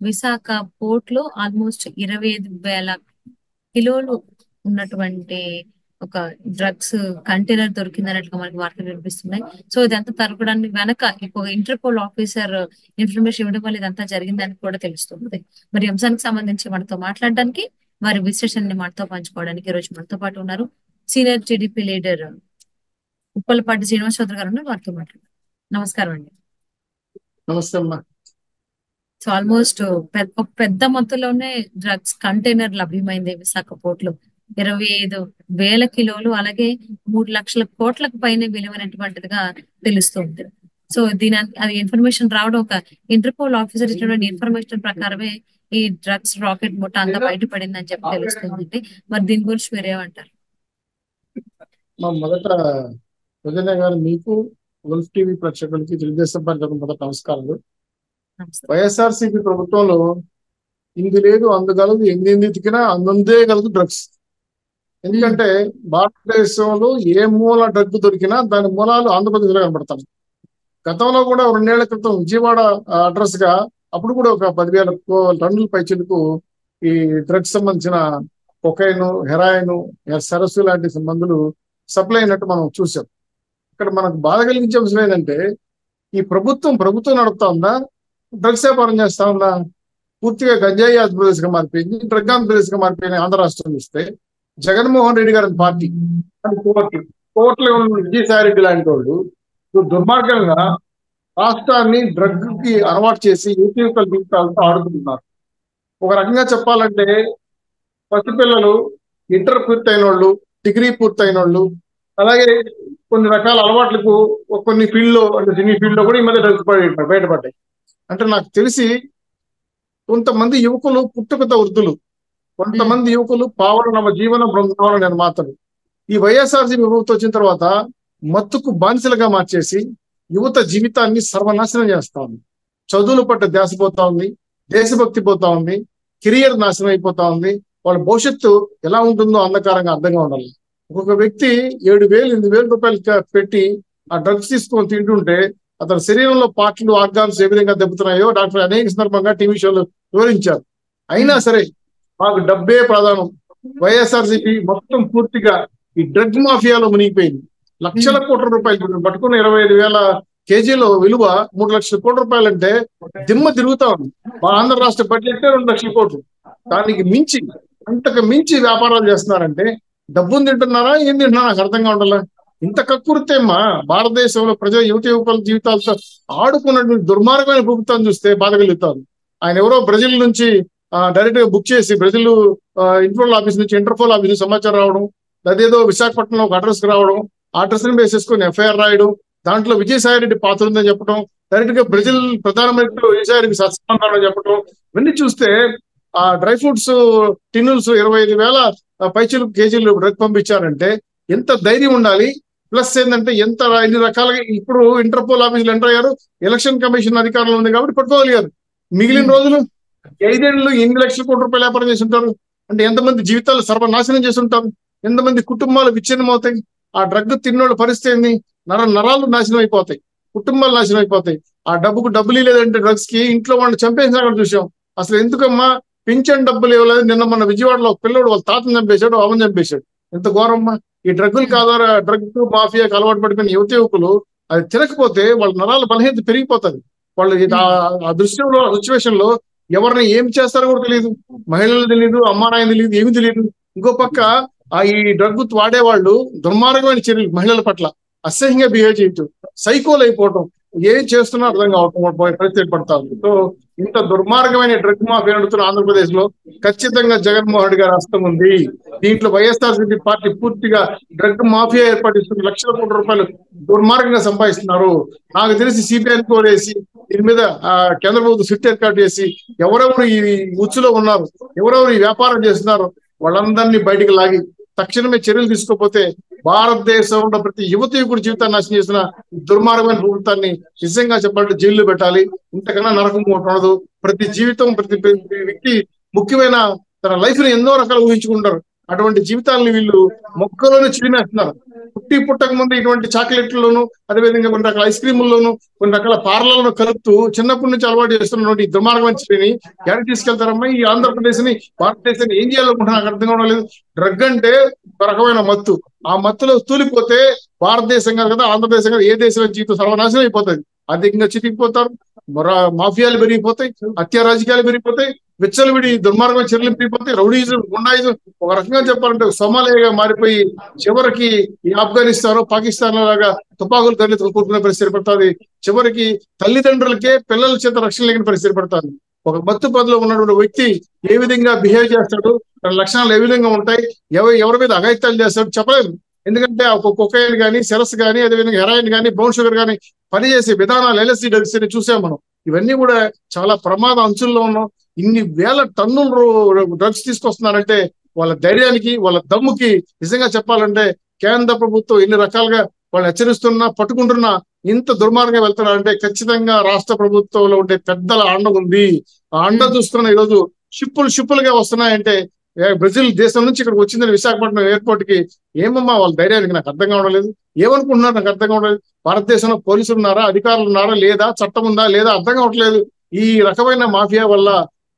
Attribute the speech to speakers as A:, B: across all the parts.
A: Visakha port లో almost 25,000 కిలోలు ఉన్నటువంటి ఒక డ్రగ్స్ కంటైనర్ దొరికిందన్నట్లుగా మనకి వార్తలు వినిపిస్తున్నాయి. సో ఇదంతా తరపడానికి వెనక ఇప్పుడు ఇంటర్పోల్ ఆఫీసర్ ఇన్ఫర్మేషన్ ఇవ్వడం వల్ల ఇదంతా జరిగిందని కూడా తెలుస్తుంది. మరి ఈ అంశానికి సంబంధించి మనతో మాట్లాడడానికి, వారి విశ్లేషణని మనతో పంచుకోవడానికి ఈ రోజు మనతో పాటు ఉన్నారు senior TDP leader Uppalapati Srinivas Chowdary గారు ఉన్నారు. వారితో మాట్లాడారు. నమస్కారం అండి.
B: నమస్తే అమ్మా.
A: సో ఆల్మోస్ట్ పెద్ద మొత్తంలోనే డ్రగ్స్ కంటైనర్ లభ్యమైంది విశాఖ పోర్ట్ లో. 25,000 కిలోలు, అలాగే 3 లక్షల కోట్లకు పైన విలువైనటువంటిదిగా తెలుస్తుంది. సో అది ఇన్ఫర్మేషన్ రావడం, ఒక ఇంటర్పోల్ ఆఫీసర్ ఇచ్చినటువంటి ఇన్ఫర్మేషన్ ప్రకారమే ఈ డ్రగ్స్ రాకెట్ ముఠా అంతా బయటపడింది అని చెప్పి తెలుస్తుంది. మరి దీని గురించి మీరేమంటారు?
B: మొదట విజయ్ గారు, మీకు గల్ఫ్ టీవీ ప్రేక్షకులకి, తెలుగుదేశం పార్టీ మొదట నమస్కారాలు. వైఎస్ఆర్సీపీ ప్రభుత్వంలో ఇంది లేదు అందుగలదు, ఎన్ని ఎతికినా అందే కలదు డ్రగ్స్. ఎందుకంటే భారతదేశంలో ఏ మూల డ్రగ్ దొరికినా దాని మూలాలు ఆంధ్రప్రదేశ్లో కనబడతాయి. గతంలో కూడా 2 ఏళ్ల క్రితం విజయవాడ అడ్రస్ గా అప్పుడు కూడా ఒక 10,000 టన్నుల పైచలకు ఈ డ్రగ్స్ సంబంధించిన కొకైన్, హెరాయిన్, సరస్సు లాంటి మందులు సప్లై అయినట్టు మనం చూసాం. ఇక్కడ మనకు బాధ కలిగించే అంశం ఏంటంటే, ఈ ప్రభుత్వం నడుపుతా ఉందా, డ్రగ్స్ వ్యాపారం చేస్తా ఉందా? పూర్తిగా గంజాయి ఆంధ్రప్రదేశ్ గా మారిపోయింది, డ్రగ్ ఆంధ్రప్రదేశ్ గా మారిపోయిన ఆంధ్ర రాష్ట్రం ఇస్తే జగన్మోహన్ రెడ్డి గారి పార్టీ కోర్టులో ఉన్న విజయసాయి రెడ్డి లాంటి వాళ్ళు దుర్మార్గంగా రాష్ట్రాన్ని డ్రగ్ కి అలవాటు చేసి యువకుల జీవితాలతో ఆడుకుంటున్నారు. ఒక రకంగా చెప్పాలంటే పసిపిల్లలు, ఇంటర్ పూర్తయిన వాళ్ళు, డిగ్రీ పూర్తయిన వాళ్ళు, అలాగే కొన్ని రకాల అలవాట్లకు కొన్ని ఫీల్డ్ లో, అంటే సినీ ఫీల్డ్ లో కూడా ఈ మధ్య డ్రగ్స్ బయటపడ్డాయి. అంటే నాకు తెలిసి కొంతమంది యువకులు పుట్టుకతో వృద్ధులు, కొంతమంది యువకులు పావన నవ జీవన బృందావన నిర్మాతలు. ఈ వైఎస్ఆర్సీపీ ప్రభుత్వం వచ్చిన తర్వాత మత్తుకు బానిసలుగా మార్చేసి యువత జీవితాన్ని సర్వనాశనం చేస్తా ఉంది. చదువుల పట్ల ధ్యాస పోతా ఉంది, దేశభక్తి పోతా ఉంది, కెరియర్ నాశనం అయిపోతా ఉంది. వాళ్ళ భవిష్యత్తు ఎలా ఉంటుందో అంధకారంగా అర్థంగా ఉండాలి. ఒక్కొక్క వ్యక్తి 7,000, 8,000 రూపాయలు పెట్టి ఆ డ్రగ్స్ తీసుకొని తింటుంటే అతని శరీరంలో పార్ట్లు, ఆర్గాన్స్ ఏ విధంగా దెబ్బతున్నాయో డాక్టర్ అనేక సందర్భంగా టీవీ షోలు వివరించారు. అయినా సరే మాకు డబ్బే ప్రధానం. వైఎస్ఆర్సీపీ మొత్తం పూర్తిగా ఈ డ్రగ్ మాఫియాలో మునిగిపోయింది. లక్షల కోట్ల రూపాయలు పట్టుకున్న 25,000 కేజీల విలువ 3 లక్షల కోట్ల రూపాయలు అంటే దిమ్మ తిరుగుతా ఉంది. మా ఆంధ్ర రాష్ట్ర బడ్జెట్ 2 లక్షల కోట్లు. దానికి మించి, అంతకు మించి వ్యాపారాలు చేస్తున్నారంటే డబ్బును తింటున్నారా, ఏం తింటున్నారా నాకు అర్థంగా ఉండాలా. ఇంత కక్కుర్తేమ్మా భారతదేశంలో యువకుల జీవితాలతో ఆడుకున్నటువంటి దుర్మార్గమైన ప్రభుత్వాన్ని చూస్తే బాధ కలుగుతారు. ఆయన ఎవరో బ్రెజిల్ నుంచి డైరెక్ట్ గా బుక్ చేసి, బ్రెజిల్ ఇంటర్పోల్ ఆఫీస్ నుంచి సమాచారం రావడం, అదేదో విశాఖపట్నంలో ఒక అడ్రస్ కి రావడం, ఆ అడ్రస్ ని బేస్ చేసుకుని ఎఫ్ఐఆర్ రాయడం, దాంట్లో విజయసాయి రెడ్డి పాత్ర ఉందని చెప్పడం, డైరెక్ట్ గా బ్రెజిల్ ప్రధానమంత్రి విజయసాయి రెడ్డి సత్సంబంధాలు చెప్పడం, ఇవన్నీ చూస్తే ఆ డ్రై ఫ్రూట్స్ టిన్నుల్స్ 25,000 పైచీలు కేజీలు డ్రగ్ పంపించారంటే ఎంత ధైర్యం ఉండాలి. ప్లస్ ఏంటంటే ఎన్ని రకాలుగా ఇప్పుడు ఇంటర్పోల్ ఆఫీసులు ఎంటర్ అయ్యారు. ఎలక్షన్ కమిషన్ అధికారంలో ఉంది కాబట్టి పట్టుకోగలిగారు. మిగిలిన రోజులు 5 ఏళ్ళు 8 లక్షల కోట్ల రూపాయలు వ్యాపారం చేసి ఉంటారు. అంటే ఎంతమంది జీవితాలు సర్వనాశనం చేసి ఉంటారు, ఎంతమంది కుటుంబాలు విచ్ఛిన్నం అవుతాయి. ఆ డ్రగ్ తిన్నోళ్ళ పరిస్థితి ఏంది? నరాలు నాశనం అయిపోతాయి, కుటుంబాలు నాశనం అయిపోతాయి. ఆ డబ్బులు లేదంటే డ్రగ్స్ కి ఇంట్లో వాళ్ళని చంపేసినా కూడా చూసాం. అసలు ఎందుకమ్మా పింఛన్ డబ్బులు ఇవ్వలేదు? నిన్న మొన్న విజయవాడలో ఒక పిల్లడు వాళ్ళ తాతను చంపేశాడు, అవని చంపేశాడు. ఎంత ఘోరమ్మా! ఈ డ్రగ్గులకు డ్రగ్ మాఫియాకి అలవాటు పడిపోయిన యువకులు అది తినకపోతే వాళ్ళ నరాల బలహీనత పెరిగిపోతుంది. వాళ్ళు ఆ దృశ్యంలో, సిచ్యువేషన్ లో ఎవరిని ఏం చేస్తారో కూడా తెలియదు, మహిళలు తెలియదు, అమ్మానాయన తెలియదు, ఏమి తెలియదు. ఇంకో పక్క ఈ డ్రగ్ వాడేవాళ్ళు దుర్మార్గమైన చర్యలు, మహిళల పట్ల అసహ్యంగా బిహేవ్ చేయటం, సైకోలు అయిపోవటం, ఏం చేస్తున్నా అర్థం కావటం పరిస్థితి పడతా ఉంది. సో ఇంత దుర్మార్గమైన డ్రగ్ మాఫియా నడుతున్న ఆంధ్రప్రదేశ్ లో ఖచ్చితంగా జగన్మోహన్ రెడ్డి గారి హస్తం ఉంది. దీంట్లో వైఎస్ఆర్సీపీ పార్టీ పూర్తిగా డ్రగ్ మాఫియా ఏర్పాటిస్తున్న లక్షల కోట్ల రూపాయలు దుర్మార్గంగా సంపాదిస్తున్నారు. నాకు తెలిసి సిబిఐ వేసి దీని మీద కేంద్ర ప్రభుత్వం సిట్ ఏర్పాటు చేసి ఎవరెవరు ఈ ఉచ్చులో ఉన్నారు, ఎవరెవరు ఈ వ్యాపారం చేస్తున్నారు వాళ్ళందరినీ బయటికి లాగి తక్షణమే చర్యలు తీసుకోకపోతే భారతదేశంలో ప్రతి యువకుడి జీవితాన్ని నాశనం చేసిన దుర్మార్గమైన ప్రభుత్వాన్ని నిజంగా చెప్పాలంటే జైల్లో పెట్టాలి. ఇంతకన్నా నరకం ఉండదు. ప్రతి జీవితం, ప్రతి వ్యక్తి ముఖ్యమైన తన లైఫ్ ని ఎన్నో రకాలు ఊహించుకుంటారు. అటువంటి జీవితాలను వీళ్ళు మొక్కలోనే చిరిమేస్తున్నారు. పుట్టి పుట్టక ముందు ఇటువంటి చాక్లెట్లలోను, అదేవిధంగా కొన్ని రకాల ఐస్ క్రీముల్లోను, కొన్ని రకాల పార్లర్లను కలుపుతూ చిన్నప్పటి నుంచి అలవాటు చేస్తున్నటువంటి ఈ దుర్మార్గమైన చర్యని ఎక్కడికి తీసుకెళ్తారమ్మా? ఈ ఆంధ్రప్రదేశ్ ని, భారతదేశాన్ని ఏం చేయాలనుకుంటున్నా నాకు అర్థం కావడం లేదు. డ్రగ్ అంటే ఒక రకమైన మత్తు. ఆ మత్తులో తూలిపోతే భారతదేశం కాదు కదా, ఆంధ్రదేశం కాదు, ఏ దేశం జీవితం సర్వనాశనం అయిపోతుంది. అధికంగా చితికిపోతారు, మాఫియాలు పెరిగిపోతాయి, హత్య రాజకీయాలు పెరిగిపోతాయి, విచ్చలవిడి దుర్మార్గమైన చర్యలు పెరిగిపోతాయి, రౌడీజం, గుండాయిజం ఒక రకంగా చెప్పాలంటే సోమాలియాగా మారిపోయి చివరికి ఈ ఆఫ్ఘనిస్తాన్, పాకిస్తాన్ లాగా తుపాకులు తల్లిదండ్రులు పరిస్థితి పడుతుంది. చివరికి తల్లిదండ్రులకే పిల్లల చేత రక్షణ లేని పరిస్థితి పడుతుంది. ఒక మత్తు పదలో ఉన్నటువంటి వ్యక్తి ఏ విధంగా బిహేవ్ చేస్తాడు, తన లక్షణాలు ఏ విధంగా ఉంటాయి, ఎవరి మీద అఘాయిత్యాలు చేస్తాడు చెప్పలేము. ఎందుకంటే ఒక కొకైన్ కానీ, సెరస్ కానీ, అదేవిధంగా హెరాయిన్ కానీ, బ్రౌన్ షుగర్ కానీ పనిచేసే విధానాలు, LSD డ్రగ్స్ చూసాం మనం. ఇవన్నీ కూడా చాలా ప్రమాద అంచుల్లో ఉన్నాం. ఇన్ని వేల టన్నులు డ్రగ్స్ తీసుకొస్తున్నారంటే వాళ్ళ ధైర్యానికి, వాళ్ళ దమ్ముకి నిజంగా చెప్పాలంటే కేంద్ర ప్రభుత్వం ఎన్ని రకాలుగా వాళ్ళు హెచ్చరిస్తున్నా, పట్టుకుంటున్నా ఇంత దుర్మార్గంగా వెళ్తున్నారంటే ఖచ్చితంగా రాష్ట్ర ప్రభుత్వంలో ఉండే పెద్దల అండ ఉంది. ఆ అండ చూసుకున్న ఈరోజు షిప్పులుగా వస్తున్నాయంటే బ్రెజిల్ దేశం నుంచి ఇక్కడికి వచ్చిందని విశాఖపట్నం ఎయిర్పోర్ట్ కి ఏమమ్మా వాళ్ళ ధైర్యానికి నాకు అర్థం కావడం లేదు. ఏమనుకుంటున్నారు నాకు అర్థం కావడం లేదు. భారతదేశంలో పోలీసులు ఉన్నారా, అధికారులు ఉన్నారా లేదా, చట్టం ఉందా లేదా అర్థం కావట్లేదు. ఈ రకమైన మాఫియా వల్ల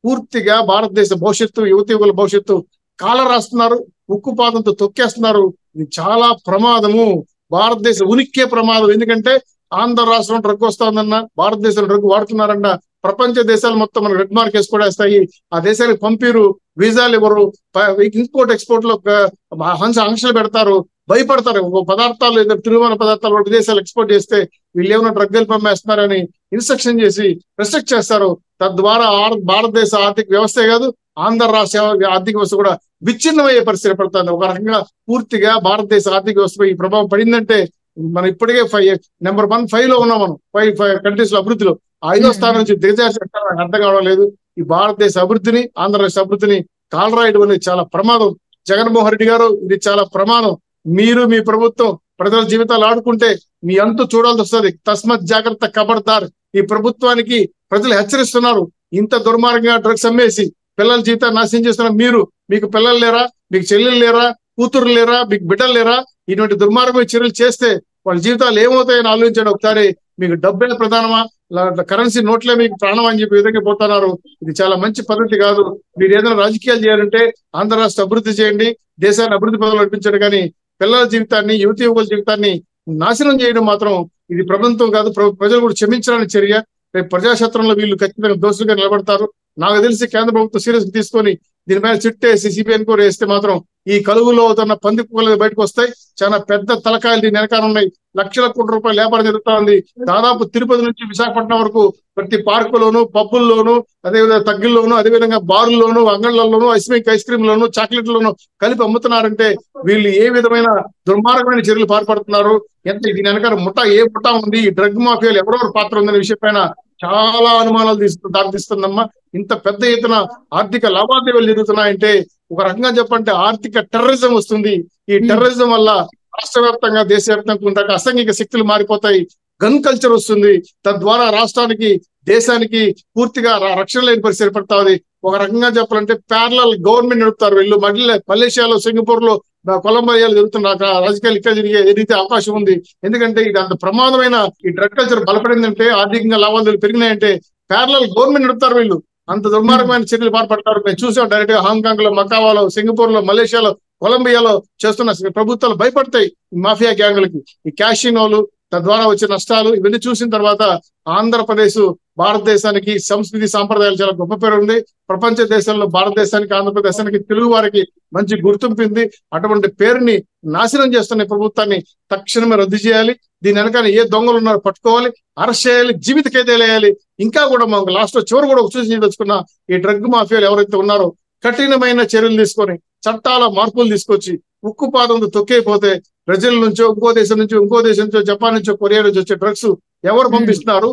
B: పూర్తిగా భారతదేశ భవిష్యత్తు, యువకుల భవిష్యత్తు కాల రాస్తున్నారు, ఉక్కుపాదంతో తొక్కేస్తున్నారు. ఇది చాలా ప్రమాదము. భారతదేశ ఉనికే ప్రమాదం. ఎందుకంటే ఆంధ్ర రాష్ట్రం డ్రగ్ వస్తుందన్న, భారతదేశంలో డ్రగ్ వాడుతున్నారన్న ప్రపంచ దేశాలు మొత్తం మనకు రెడ్ మార్క్ వేసి కూడా వేస్తాయి. ఆ దేశానికి పంపిరు, వీసాలు ఇవ్వరు, ఇంపోర్ట్ ఎక్స్పోర్ట్ లో ఆంక్షలు పెడతారు, భయపడతారు. పదార్థాలు తిరుమల పదార్థాలు విదేశాలు ఎక్స్పోర్ట్ చేస్తే వీళ్ళు ఏమైనా డ్రగ్గులు పంపేస్తున్నారని ఇన్స్ట్రక్షన్ చేసి రెస్ట్రిక్ట్ చేస్తారు. తద్వారా భారతదేశ ఆర్థిక వ్యవస్థే కాదు, ఆంధ్ర రాష్ట్ర ఆర్థిక వ్యవస్థ కూడా విచ్ఛిన్నమయ్యే పరిస్థితి పడుతుంది. ఒక రకంగా పూర్తిగా భారతదేశ ఆర్థిక వ్యవస్థపై ఈ ప్రభావం పడిందంటే మనం ఇప్పటికే నెంబర్ 1 లో ఉన్నాం. మనం 5 కంట్రీస్ లో అభివృద్ధిలో 5వ స్థానం నుంచి దిగజార్చి నాకు అర్థం కావడం లేదు. ఈ భారతదేశ అభివృద్ధిని, ఆంధ్రప్రదేశ్ అభివృద్ధిని కాలరాయడం అనేది చాలా ప్రమాదం. జగన్మోహన్ రెడ్డి గారు, ఇది చాలా ప్రమాదం. మీరు, మీ ప్రభుత్వం ప్రజల జీవితాలు ఆడుకుంటే మీ అంతు చూడాల్సి వస్తుంది. తస్మత్ జాగ్రత్త, ఖబర్దార్. ఈ ప్రభుత్వానికి ప్రజలు హెచ్చరిస్తున్నారు. ఇంత దుర్మార్గంగా డ్రగ్స్ అమ్మేసి పిల్లల జీవితాన్ని నాశనం చేస్తున్నారు. మీకు పిల్లలు లేరా, మీకు చెల్లెలు లేరా, కూతురు లేరా, మీకు బిడ్డలు లేరా? ఇటువంటి దుర్మార్గమైన చర్యలు చేస్తే వాళ్ళ జీవితాలు ఏమవుతాయని ఆలోచించండి ఒకసారి. మీకు డబ్బే ప్రధానమా, కరెన్సీ నోట్లే మీకు ప్రాణం అని చెప్పి విధంగా పోతున్నారు. ఇది చాలా మంచి పద్ధతి కాదు. మీరు ఏదైనా రాజకీయాలు చేయాలంటే ఆంధ్ర రాష్ట్ర అభివృద్ధి చేయండి, దేశాన్ని అభివృద్ధి పదవులు నడిపించండి. కానీ పిల్లల జీవితాన్ని, యువకుల జీవితాన్ని నాశనం చేయడం మాత్రం ఇది ప్రభుత్వం కాదు, ప్రజలు కూడా క్షమించడానికి చర్య. రేపు ప్రజాక్షేత్రంలో వీళ్ళు ఖచ్చితంగా దోషులుగా నిలబడతారు. నాకు తెలిసి కేంద్ర ప్రభుత్వం సీరియస్ తీసుకొని దీనిపైన చిట్టేసి సిబిఐ ఎంక్వైరీ వేస్తే మాత్రం ఈ కలుగులో అవుతున్న పంది కుక్కలు బయటకు వస్తాయి. చాలా పెద్ద తలకాయలు దీని వెనకాల ఉన్నాయి. లక్షల కోట్ల రూపాయల వ్యాపారం జరుగుతా ఉంది. దాదాపు తిరుపతి నుంచి విశాఖపట్నం వరకు ప్రతి పార్కులోను, పబ్బుల్లోను, అదేవిధంగా తగ్గిల్లోను, అదేవిధంగా బారుల్లోను, అంగళ్లలోను, ఐస్ క్రీమ్లోను, చాక్లెట్లలోను కలిపి అమ్ముతున్నారంటే వీళ్ళు ఏ విధమైన దుర్మార్గమైన చర్యలు పాల్పడుతున్నారు, ఎంత దీని వెనకాల ఏ ముఠా ఉంది, ఈ డ్రగ్ మాఫియాలు ఎవరెవరు పాత్ర ఉందనే విషయం పైన చాలా అనుమానాలు దారితీస్తుందమ్మా. ఇంత పెద్ద ఎత్తున ఆర్థిక లావాదేవీలు జరుగుతున్నాయంటే ఒక రకంగా చెప్పంటే ఆర్థిక టెర్రరిజం వస్తుంది. ఈ టెర్రరిజం వల్ల రాష్ట్ర వ్యాప్తంగా, దేశవ్యాప్తంగా అసాంఘిక శక్తులు మారిపోతాయి. గన్ కల్చర్ వస్తుంది. తద్వారా రాష్ట్రానికి, దేశానికి పూర్తిగా రక్షణ లేని పరిస్థితి ఏర్పడతా ఉంది. ఒక రకంగా చెప్పాలంటే ప్యారలల్ గవర్నమెంట్ నడుపుతారు వీళ్ళు. మలేషియాలో, సింగపూర్ లో, కొలంబియాలో జరుగుతున్న రాజకీయాలు ఇక్కడ జరిగే అవకాశం ఉంది. ఎందుకంటే ఇది అంత ప్రమాదమైన ఈ డ్రగ్ కల్చర్ బలపడిందంటే, ఆర్థికంగా లావాదేవీలు పెరిగినాయంటే ప్యారలల్ గవర్నమెంట్ నడుపుతారు వీళ్ళు. అంత దుర్మార్గమైన చర్యలు పాల్పడతారు. మేము చూసాం డైరెక్ట్ గా హాంకాంగ్ లో, మకావాలో, సింగపూర్ లో, మలేషియాలో, కొలంబియాలో చేస్తున్న ప్రభుత్వాలు భయపడతాయి మాఫియా గ్యాంగులకి. ఈ క్యాషినోలు, తద్వారా వచ్చే నష్టాలు ఇవన్నీ చూసిన తర్వాత ఆంధ్రప్రదేశ్ భారతదేశానికి సంస్కృతి సాంప్రదాయాలు చాలా గొప్ప పేరు ఉంది. ప్రపంచ దేశాల్లో భారతదేశానికి, ఆంధ్రప్రదేశానికి, తెలుగు వారికి మంచి గుర్తింపు ఉంది. అటువంటి పేరుని నాశనం చేస్తున్న ప్రభుత్వాన్ని తక్షణమే రద్దు చేయాలి. దీని వెనకాల ఏ దొంగలు ఉన్నారో పట్టుకోవాలి, అరెస్ట్ చేయాలి, జీవిత ఖైదీలు వేయాలి. ఇంకా కూడా మాకు లాస్ట్ లో చివరి కూడా చూసి తెచ్చుకున్న ఈ డ్రగ్ మాఫియాలు ఎవరైతే ఉన్నారో కఠినమైన చర్యలు తీసుకొని, చట్టాల మార్పులు తీసుకొచ్చి ఉక్కుపాదంతో తొక్కేపోతే ప్రజల నుంచో, ఇంకో దేశం నుంచో, జపాన్ నుంచో, కొరియా నుంచి వచ్చే డ్రగ్స్ ఎవరు పంపిస్తున్నారు,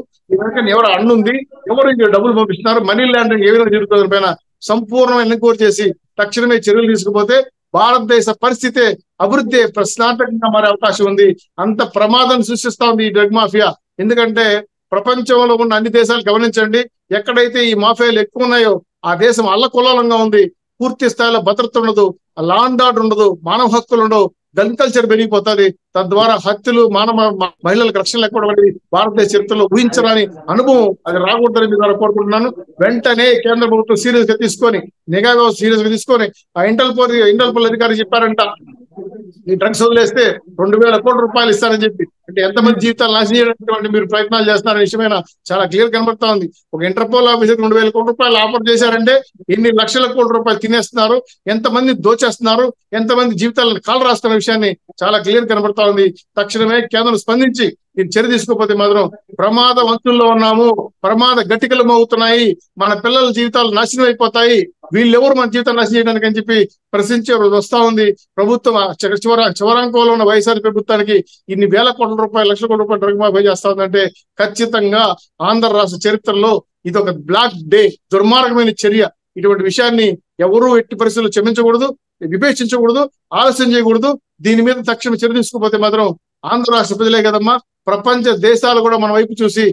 B: ఎవరు అన్నుంది, ఎవరు డబ్బులు పంపిస్తున్నారు, మనీ లాండరింగ్ ఏ విధంగా జరుగుతుంది పైన సంపూర్ణమైన ఎంక్వైరీ చేసి తక్షణమే చర్యలు తీసుకుపోతే భారతదేశ పరిస్థితే అభివృద్ధి ప్రశ్నార్థకంగా మారే అవకాశం ఉంది. అంత ప్రమాదం సృష్టిస్తా ఉంది ఈ డ్రగ్ మాఫియా. ఎందుకంటే ప్రపంచంలో ఉన్న అన్ని దేశాలు గమనించండి, ఎక్కడైతే ఈ మాఫియాలు ఎక్కువ ఉన్నాయో ఆ దేశం అల్లకొల్లంగా ఉంది. పూర్తి స్థాయిలో భద్రత ఉండదు, లా అండ్ ఆర్డర్ ఉండదు, మానవ హక్కులు ఉండవు, గన్ కల్చర్ పెరిగిపోతుంది. తద్వారా హత్యలు, మహిళలకు రక్షణ లేకపోవడం అనేది భారతదేశ చరిత్రలో ఊహించరాని అనుభవం. అది రాకూడదని మీ ద్వారా కోరుకుంటున్నాను. వెంటనే కేంద్ర ప్రభుత్వం సీరియస్ గా తీసుకొని, నిఘా వ్యవస్థ సీరియస్ గా తీసుకొని, ఆ ఇంటర్పోల్ అధికారి చెప్పారంట, ఈ డ్రగ్స్ వదిలేస్తే 2,000 కోట్ల రూపాయలు ఇస్తారని చెప్పి. అంటే ఎంతమంది జీవితాలు నాశనం చేయడానికి మీరు ప్రయత్నాలు చేస్తున్నారనే విషయమైన చాలా క్లియర్ కనబడతా ఉంది. ఒక ఇంటర్పోల్ ఆఫీసర్ 2,000 కోట్ల రూపాయలు ఆఫర్ చేశారంటే ఎన్ని లక్షల కోట్ల రూపాయలు తినేస్తున్నారు, ఎంతమంది దోచేస్తున్నారు, ఎంతమంది జీవితాలను కాలు రాస్తున్న విషయాన్ని చాలా క్లియర్ కనబడతా ఉంది. తక్షణమే కేంద్రం స్పందించి ఇది చర్య తీసుకోకపోతే మాత్రం ప్రమాద వంతుల్లో ఉన్నాము, ప్రమాద గట్టికలు మోగుతున్నాయి, మన పిల్లల జీవితాలు నాశనం అయిపోతాయి, వీళ్ళెవరు మన జీవితాలు నాశనం చేయడానికి అని చెప్పి ప్రశ్నించే రోజు వస్తా ఉంది. ప్రభుత్వం చివరాంకంలో ఉన్న వైఎస్ఆర్ ప్రభుత్వానికి ఇన్ని వేల కోట్ల రూపాయలు, లక్షల కోట్ల రూపాయలు డ్రగ్ మాఫీ చేస్తా ఉందంటే ఖచ్చితంగా ఆంధ్ర రాష్ట్ర చరిత్రలో ఇది ఒక బ్లాక్ డే, దుర్మార్గమైన చర్య. ఇటువంటి విషయాన్ని ఎవరూ ఎట్టి పరిస్థితుల్లో క్షమించకూడదు, విభేషించకూడదు, ఆలస్యం చేయకూడదు. దీని మీద తక్షణ చర్య తీసుకోకపోతే మాత్రం ఆంధ్ర రాష్ట్ర ప్రజలే కదమ్మా, ప్రపంచ దేశాలు కూడా మన వైపు చూసి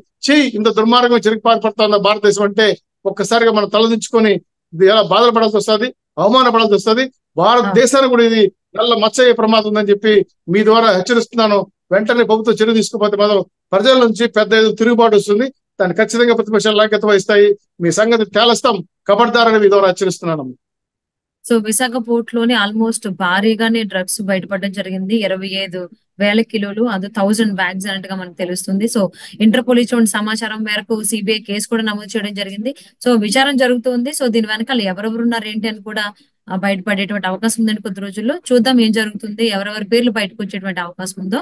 B: ఇంత దుర్మార్గం చెరికి పాల్పడుతుందా భారతదేశం అంటే ఒక్కసారిగా మనం తలదించుకొని ఎలా బాధలు పడాల్సి వస్తుంది, అవమానపడాల్సి వస్తుంది. భారతదేశానికి కూడా ఇది నల్ల మచ్చయ్యే ప్రమాదం ఉందని చెప్పి మీ ద్వారా హెచ్చరిస్తున్నాను. వెంటనే ప్రభుత్వం చర్య తీసుకోకపోతే మాత్రం ప్రజల నుంచి పెద్ద తిరుగుబాటు వస్తుంది. దాన్ని ఖచ్చితంగా ప్రతిపక్షాలు లాక్యత వహిస్తాయి. మీ సంగతి తేలస్తాం, కబడ్దారని మీ ద్వారా హెచ్చరిస్తున్నాను.
A: సో విశాఖ పోర్ట్ లోని ఆల్మోస్ట్ భారీగానే డ్రగ్స్ బయటపడడం జరిగింది. 25,000 కిలోలు, అది 1000 బ్యాగ్స్ అన్నట్టుగా మనకు తెలుస్తుంది. సో ఇంటర్పోల్ ఇచ్చిన సమాచారం మేరకు సిబిఐ కేసు కూడా నమోదు చేయడం జరిగింది. సో విచారణ జరుగుతుంది. సో దీని వెనకాల ఎవరెవరు ఉన్నారు ఏంటి అని కూడా బయటపడేటువంటి అవకాశం ఉందండి. కొద్ది రోజుల్లో చూద్దాం ఏం జరుగుతుంది, ఎవరెవరి పేర్లు బయటకు వచ్చేటువంటి అవకాశం ఉందో.